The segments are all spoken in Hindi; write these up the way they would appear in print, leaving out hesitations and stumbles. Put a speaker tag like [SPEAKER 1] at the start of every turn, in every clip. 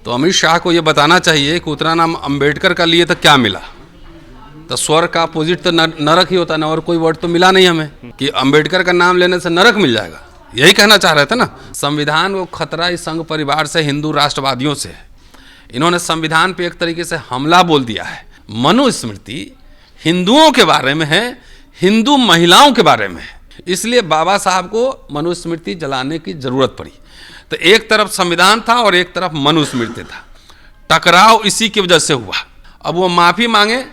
[SPEAKER 1] तो अमित शाह को ये बताना चाहिए कि उतना नाम अंबेडकर का लिए तो क्या मिला। तो स्वर्ग का अपोजिट तो नरक ही होता ना, और कोई वर्ड तो मिला नहीं हमें कि अंबेडकर का नाम लेने से नरक मिल जाएगा। यही कहना चाह रहे थे ना। संविधान को खतरा इस संघ परिवार से, हिंदू राष्ट्रवादियों से है। इन्होंने संविधान पे एक तरीके से हमला बोल दिया है। मनुस्मृति हिंदुओं के बारे में है, हिंदू महिलाओं के बारे में है, इसलिए बाबा साहब को मनुस्मृति जलाने की जरूरत पड़ी। तो एक तरफ संविधान था और एक तरफ मनुस्मृति था। टकराव इसी की वजह से हुआ। अब वो माफी मांगे।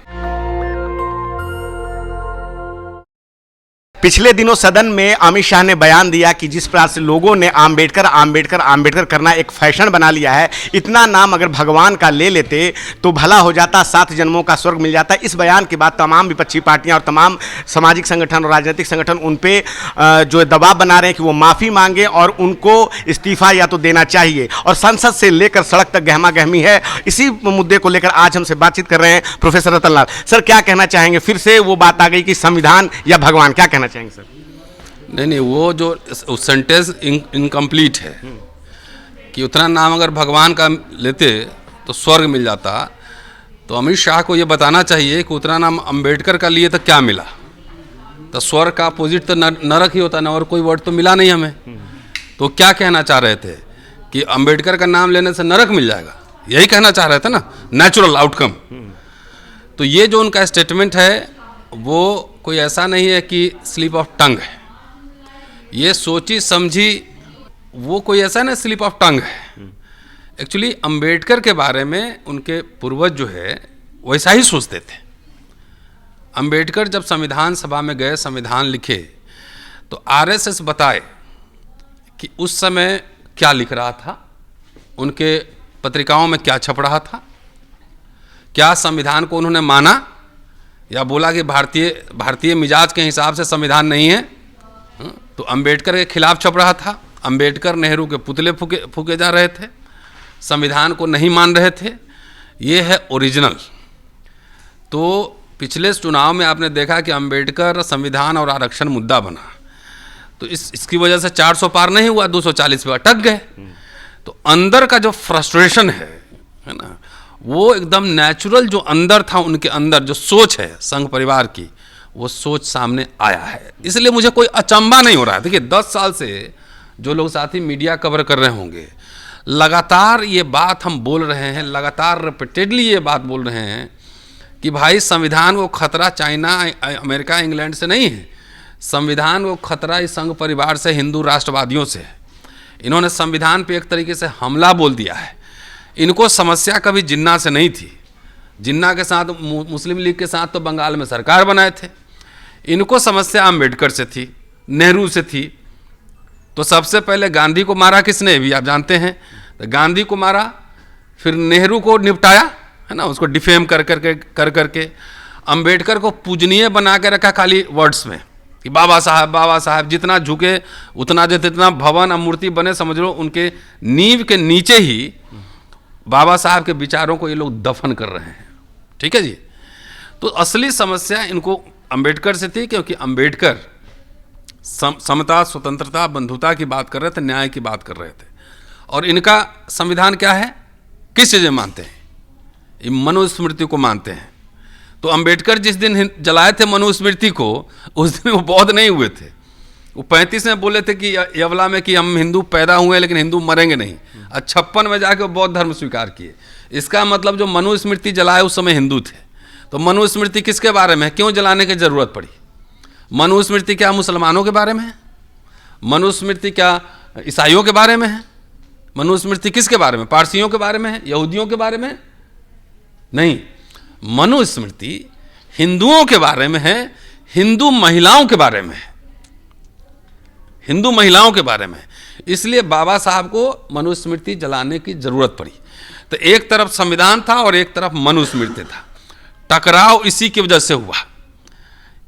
[SPEAKER 2] पिछले दिनों सदन में अमित शाह ने बयान दिया कि जिस प्रकार से लोगों ने आम्बेडकर आम्बेडकर आम्बेडकर करना एक फैशन बना लिया है, इतना नाम अगर भगवान का ले लेते तो भला हो जाता, 7 जन्मों का स्वर्ग मिल जाता। इस बयान के बाद तमाम विपक्षी पार्टियां और तमाम सामाजिक संगठन और राजनीतिक संगठन उन पे जो दबाव बना रहे हैं कि वो माफ़ी मांगे और उनको इस्तीफा या तो देना चाहिए। और संसद से लेकर सड़क तक गहमा गहमी है। इसी मुद्दे को लेकर आज हमसे बातचीत कर रहे हैं प्रोफेसर रतन लाल। सर, क्या कहना चाहेंगे? फिर से वो बात आ गई कि संविधान या भगवान, क्या कहना चाहेंगे सर?
[SPEAKER 1] नहीं, वो जो सेंटेंस इनकम्प्लीट है कि उतना नाम अगर भगवान का लेते तो स्वर्ग मिल जाता। तो अमित शाह को ये बताना चाहिए कि उतना नाम अंबेडकर का लिए तो क्या मिला। तो स्वर्ग का अपोजिट तो नरक ही होता ना, और कोई वर्ड तो मिला नहीं हमें। तो क्या कहना चाह रहे थे कि अंबेडकर का नाम लेने से नरक मिल जाएगा। यही कहना चाह रहे थे ना, नेचुरल आउटकम। तो ये जो उनका स्टेटमेंट है वो कोई ऐसा नहीं है कि स्लिप ऑफ टंग है। ये सोची समझी, वो कोई ऐसा ना स्लिप ऑफ टंग है। एक्चुअली अंबेडकर के बारे में उनके पूर्वज जो है वैसा ही सोचते थे। अंबेडकर जब संविधान सभा में गए, संविधान लिखे, तो आरएसएस बताए कि उस समय क्या लिख रहा था, उनके पत्रिकाओं में क्या छप रहा था, क्या संविधान को उन्होंने माना या बोला कि भारतीय मिजाज के हिसाब से संविधान नहीं है। तो अंबेडकर के खिलाफ छप रहा था। अंबेडकर नेहरू के पुतले फूके जा रहे थे, संविधान को नहीं मान रहे थे। ये है ओरिजिनल। तो पिछले चुनाव में आपने देखा कि अंबेडकर, संविधान और आरक्षण मुद्दा बना, तो इसकी वजह से 400 पार नहीं हुआ, 240 पे अटक गए। तो अंदर का जो फ्रस्ट्रेशन है ना, वो एकदम नेचुरल जो अंदर था, उनके अंदर जो सोच है संघ परिवार की, वो सोच सामने आया है। इसलिए मुझे कोई अचंभा नहीं हो रहा है। देखिए, 10 साल से जो लोग साथी मीडिया कवर कर रहे होंगे, लगातार ये बात हम बोल रहे हैं, लगातार रिपीटेडली ये बात बोल रहे हैं कि भाई संविधान को खतरा चाइना, अमेरिका, इंग्लैंड से नहीं है। संविधान को खतरा इस संघ परिवार से, हिंदू राष्ट्रवादियों से है। इन्होंने संविधान पे एक तरीके से हमला बोल दिया है। इनको समस्या कभी जिन्ना से नहीं थी। जिन्ना के साथ, मुस्लिम लीग के साथ तो बंगाल में सरकार बनाए थे। इनको समस्या अम्बेडकर से थी, नेहरू से थी। तो सबसे पहले गांधी को मारा किसने, भी आप जानते हैं। तो गांधी को मारा, फिर नेहरू को निपटाया, है ना, उसको डिफेम कर करके अम्बेडकर को पूजनीय बना के रखा खाली वर्ड्स में कि बाबा साहब जितना झुके उतना, जितना भवन और मूर्ति बने, समझ लो उनके नींव के नीचे ही बाबा साहब के विचारों को ये लोग दफन कर रहे हैं। ठीक है जी। तो असली समस्या इनको अंबेडकर से थी, क्योंकि अंबेडकर समता, स्वतंत्रता, बंधुता की बात कर रहे थे, न्याय की बात कर रहे थे। और इनका संविधान क्या है, किस चीज़ें मानते हैं, ये मनुस्मृति को मानते हैं। तो अंबेडकर जिस दिन जलाए थे मनुस्मृति को, उस दिन वो बौद्ध नहीं हुए थे। वो 35 में बोले थे कि यवला में कि हम हिंदू पैदा हुए लेकिन हिंदू मरेंगे नहीं। 56 में जाके वो बौद्ध धर्म स्वीकार किए। इसका मतलब जो मनुस्मृति जलाए उस समय हिंदू थे। तो मनुस्मृति किसके बारे में है, क्यों जलाने की जरूरत पड़ी? मनुस्मृति क्या मुसलमानों के बारे में है? मनुस्मृति क्या ईसाइयों के बारे में है? मनुस्मृति किसके बारे में, पारसियों के बारे में है, यहूदियों के बारे में? नहीं, मनुस्मृति हिंदुओं के बारे में है, हिंदू महिलाओं के बारे में है, हिंदू महिलाओं के बारे में। इसलिए बाबा साहब को मनुस्मृति जलाने की जरूरत पड़ी। तो एक तरफ संविधान था और एक तरफ मनुस्मृति था। टकराव इसी की वजह से हुआ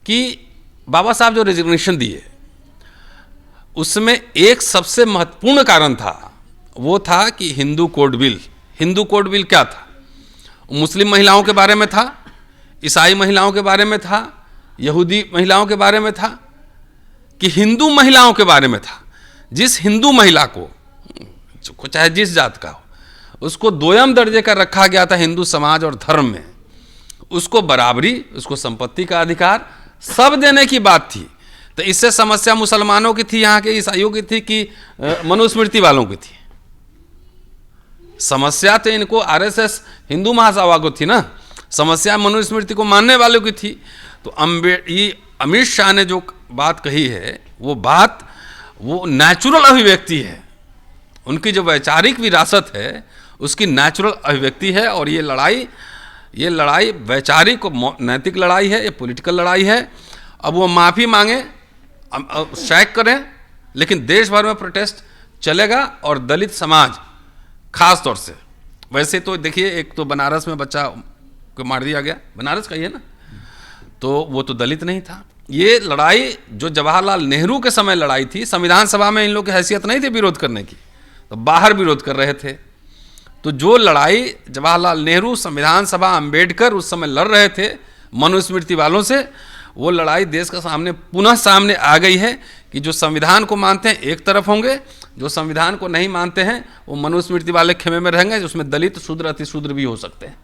[SPEAKER 1] कि बाबा साहब जो रेजिग्नेशन दिए, उसमें एक सबसे महत्वपूर्ण कारण था, वो था कि Hindu code bill. Hindu code bill क्या था? मुस्लिम महिलाओं के बारे में था, ईसाई महिलाओं के बारे में था, यहूदी महिलाओं के बारे में था, कि हिंदू महिलाओं के बारे में था। जिस हिंदू महिला को, चाहे जिस जात का हो, उसको दोयम दर्जे का रखा गया था हिंदू समाज और धर्म में। उसको बराबरी, उसको संपत्ति का अधिकार सब देने की बात थी। तो इससे समस्या मुसलमानों की थी, यहाँ के ईसाइयों की थी कि मनुस्मृति वालों की थी? समस्या तो इनको आरएसएस हिंदू महासभा को थी ना, समस्या मनुस्मृति को मानने वालों की थी। तो ये अमित शाह ने जो बात कही है वो बात वो नेचुरल अभिव्यक्ति है, उनकी जो वैचारिक विरासत है उसकी नेचुरल अभिव्यक्ति है। और ये लड़ाई वैचारिक नैतिक लड़ाई है, ये पॉलिटिकल लड़ाई है। अब वो माफ़ी मांगे, शैक करें, लेकिन देश भर में प्रोटेस्ट चलेगा। और दलित समाज खास तौर से, वैसे तो देखिए एक तो बनारस में बच्चा को मार दिया गया, बनारस का ही है ना, तो वो तो दलित नहीं था। ये लड़ाई जो जवाहरलाल नेहरू के समय लड़ाई थी, संविधान सभा में इन लोग की हैसियत नहीं थी विरोध करने की, तो बाहर विरोध कर रहे थे। तो जो लड़ाई जवाहरलाल नेहरू, संविधान सभा, अंबेडकर उस समय लड़ रहे थे मनुस्मृति वालों से, वो लड़ाई देश के सामने पुनः सामने आ गई है कि जो संविधान को मानते हैं एक तरफ होंगे, जो संविधान को नहीं मानते हैं वो मनुस्मृति वाले खेमे में रहेंगे, जिसमें दलित, शूद्र, अतिशूद्र भी हो सकते हैं।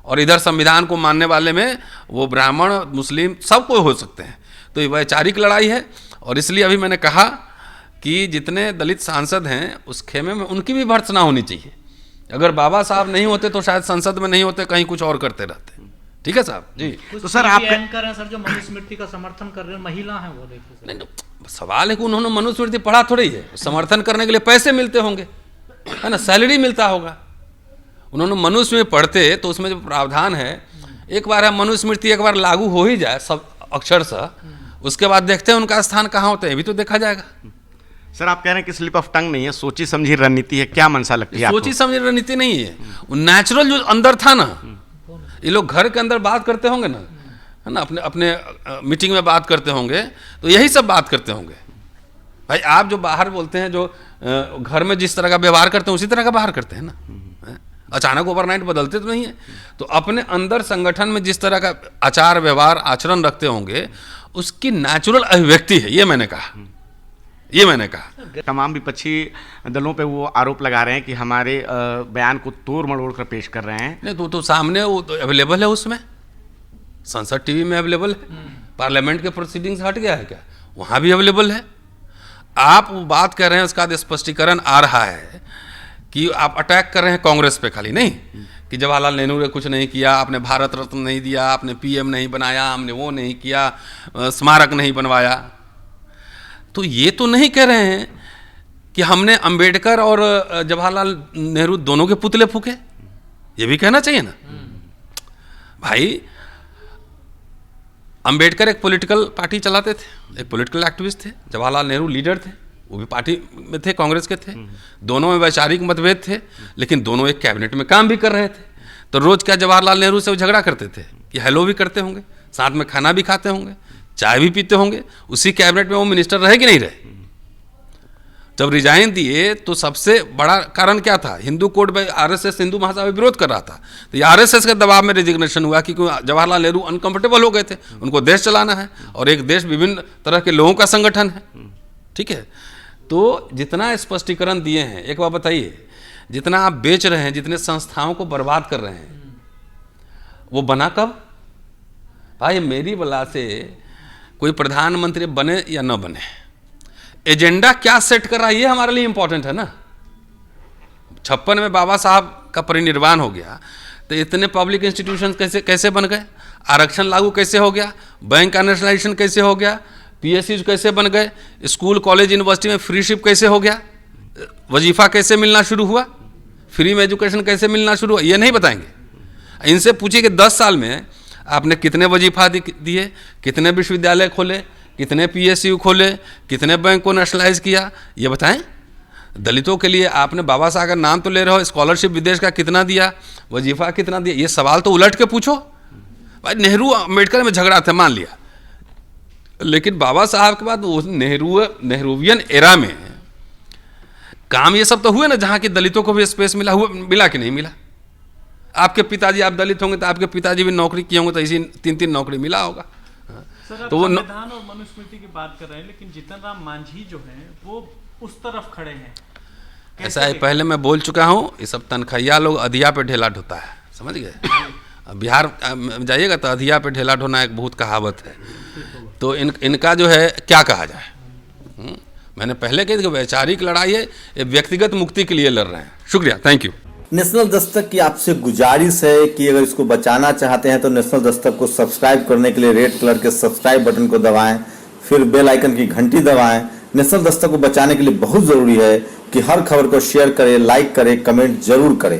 [SPEAKER 1] और इधर संविधान को मानने वाले में वो ब्राह्मण, मुस्लिम सब कोई हो सकते हैं। तो ये वैचारिक लड़ाई है। और इसलिए अभी मैंने कहा कि जितने दलित सांसद हैं उस खेमे में उनकी भी भर्त्सना होनी चाहिए। अगर बाबा साहब नहीं होते तो शायद संसद में नहीं होते, कहीं कुछ और करते रहते। ठीक है साहब जी।
[SPEAKER 3] तो सर आप एंकर हैं सर जो मनुस्मृति का समर्थन कर रहे हैं, महिला हैं वो, देखिए
[SPEAKER 1] नहीं, सवाल है कि उन्होंने मनुस्मृति पढ़ा थोड़ी है, समर्थन करने के लिए पैसे मिलते होंगे, है ना, सैलरी मिलता होगा। उन्होंने मनुस्मृति पढ़ते तो उसमें जो प्रावधान है, एक बार मनुस्मृति एक बार लागू हो ही जाए सब अक्षरशः, उसके बाद देखते हैं उनका स्थान कहाँ होता है, ये भी तो देखा जाएगा।
[SPEAKER 2] सर आप कह रहे हैं कि स्लिप ऑफ टंग नहीं है, सोची समझी रणनीति है, क्या मंशा लगती है आपको?
[SPEAKER 1] सोची समझी रणनीति नहीं है, नेचुरल जो अंदर था ना, ये लोग घर के अंदर बात करते होंगे ना, है ना, अपने अपने मीटिंग में बात करते होंगे, तो यही सब बात करते होंगे। भाई आप जो बाहर बोलते हैं, जो घर में जिस तरह का व्यवहार करते हैं उसी तरह का बाहर करते हैं ना, अचानक ओवरनाइट बदलते तो नहीं है। तो अपने अंदर संगठन में जिस तरह का आचार व्यवहार आचरण रखते होंगे उसकी नेचुरल अभिव्यक्ति है, ये मैंने कहा।
[SPEAKER 2] तमाम विपक्षी दलों पे वो आरोप लगा रहे हैं कि हमारे बयान को तोड़ मरोड़ कर पेश कर रहे हैं।
[SPEAKER 1] नहीं तो सामने वो तो अवेलेबल है, उसमें संसद टीवी में अवेलेबल है, पार्लियामेंट के प्रोसीडिंग्स हट गया है क्या, वहाँ भी अवेलेबल है। आप वो बात कर रहे हैं, उसका स्पष्टीकरण आ रहा है कि आप अटैक कर रहे हैं कांग्रेस पे खाली, नहीं कि जवाहरलाल नेहरू ने कुछ नहीं किया, आपने भारत रत्न नहीं दिया, आपने पीएम नहीं बनाया, हमने वो नहीं किया, स्मारक नहीं बनवाया। तो ये तो नहीं कह रहे हैं कि हमने अंबेडकर और जवाहरलाल नेहरू दोनों के पुतले फूके, ये भी कहना चाहिए ना भाई। अंबेडकर एक पॉलिटिकल पार्टी चलाते थे, एक पॉलिटिकल एक्टिविस्ट थे, जवाहरलाल नेहरू लीडर थे, वो भी पार्टी में थे, कांग्रेस के थे, दोनों में वैचारिक मतभेद थे, लेकिन दोनों एक कैबिनेट में काम भी कर रहे थे। तो रोज क्या जवाहरलाल नेहरू से वो झगड़ा करते थे कि हेलो भी करते होंगे, साथ में खाना भी खाते होंगे, चाय भी पीते होंगे, उसी कैबिनेट में वो मिनिस्टर रहे कि नहीं रहे। जब रिजाइन दिए तो सबसे बड़ा कारण क्या था, हिंदू कोड में आरएसएस हिंदू महासभा विरोध कर रहा था, तो ये आरएसएस के दबाव में रेजिग्नेशन हुआ, क्योंकि जवाहरलाल नेहरू अनकंफर्टेबल हो गए थे, उनको देश चलाना है और एक देश विभिन्न तरह के लोगों का संगठन है। ठीक है, तो जितना स्पष्टीकरण दिए हैं, एक बात बताइए, जितना आप बेच रहे हैं, जितने संस्थाओं को बर्बाद कर रहे हैं, वो बना कब? भाई मेरी बला से कोई प्रधानमंत्री बने या न बने, एजेंडा क्या सेट कर रहा है ये हमारे लिए इंपॉर्टेंट है ना। 56 में बाबा साहब का परिनिर्वाण हो गया, तो इतने पब्लिक इंस्टीट्यूशन कैसे बन गए, आरक्षण लागू कैसे हो गया, बैंक का नेशनलाइजेशन कैसे हो गया, पीएसयू कैसे बन गए, स्कूल कॉलेज यूनिवर्सिटी में फ्रीशिप कैसे हो गया, वजीफा कैसे मिलना शुरू हुआ, फ्री में एजुकेशन कैसे मिलना शुरू हुआ, ये नहीं बताएंगे। इनसे पूछिए कि 10 साल में आपने कितने वजीफा दिए, कितने विश्वविद्यालय खोले, कितने पीएसयू खोले, कितने बैंक को नेशनलाइज किया, ये बताएं। दलितों के लिए आपने बाबा साहब का नाम तो ले रहे हो, स्कॉलरशिप विदेश का कितना दिया, वजीफा कितना दिया, ये सवाल तो उलट के पूछो। भाई नेहरू अम्बेडकर में झगड़ा था मान लिया, लेकिन बाबा साहब के बाद वो नेहरूवियन एरा में काम ये सब तो हुए ना, जहाँ की दलितों को भी स्पेस मिला कि नहीं मिला। आपके पिताजी, आप दलित होंगे तो आपके पिताजी भी नौकरी किए होंगे, तो इसी 3-3 नौकरी मिला होगा।
[SPEAKER 3] सर
[SPEAKER 1] तो वो
[SPEAKER 3] संविधान और मनुस्मृति की बात कर रहे हैं, लेकिन जीतन राम मांझी जो हैं वो उस तरफ खड़े हैं।
[SPEAKER 1] ऐसा है, पहले मैं बोल चुका हूँ, ये सब तनखैया लोग अधिया पे ढेला ढोता है, समझ गए। अब बिहार जाइएगा तो अधिया पे ढेला ढोना एक बहुत कहावत है। तो इनका जो है क्या कहा जाए। मैंने पहले कही थी कि वैचारिक लड़ाई है, ये व्यक्तिगत मुक्ति के लिए लड़ रहे हैं। शुक्रिया, थैंक यू।
[SPEAKER 4] नेशनल दस्तक की आपसे गुजारिश है कि अगर इसको बचाना चाहते हैं तो नेशनल दस्तक को सब्सक्राइब करने के लिए रेड कलर के सब्सक्राइब बटन को दबाएं, फिर बेल आइकन की घंटी दबाएं। नेशनल दस्तक को बचाने के लिए बहुत जरूरी है कि हर खबर को शेयर करें, लाइक करें, कमेंट जरूर करें।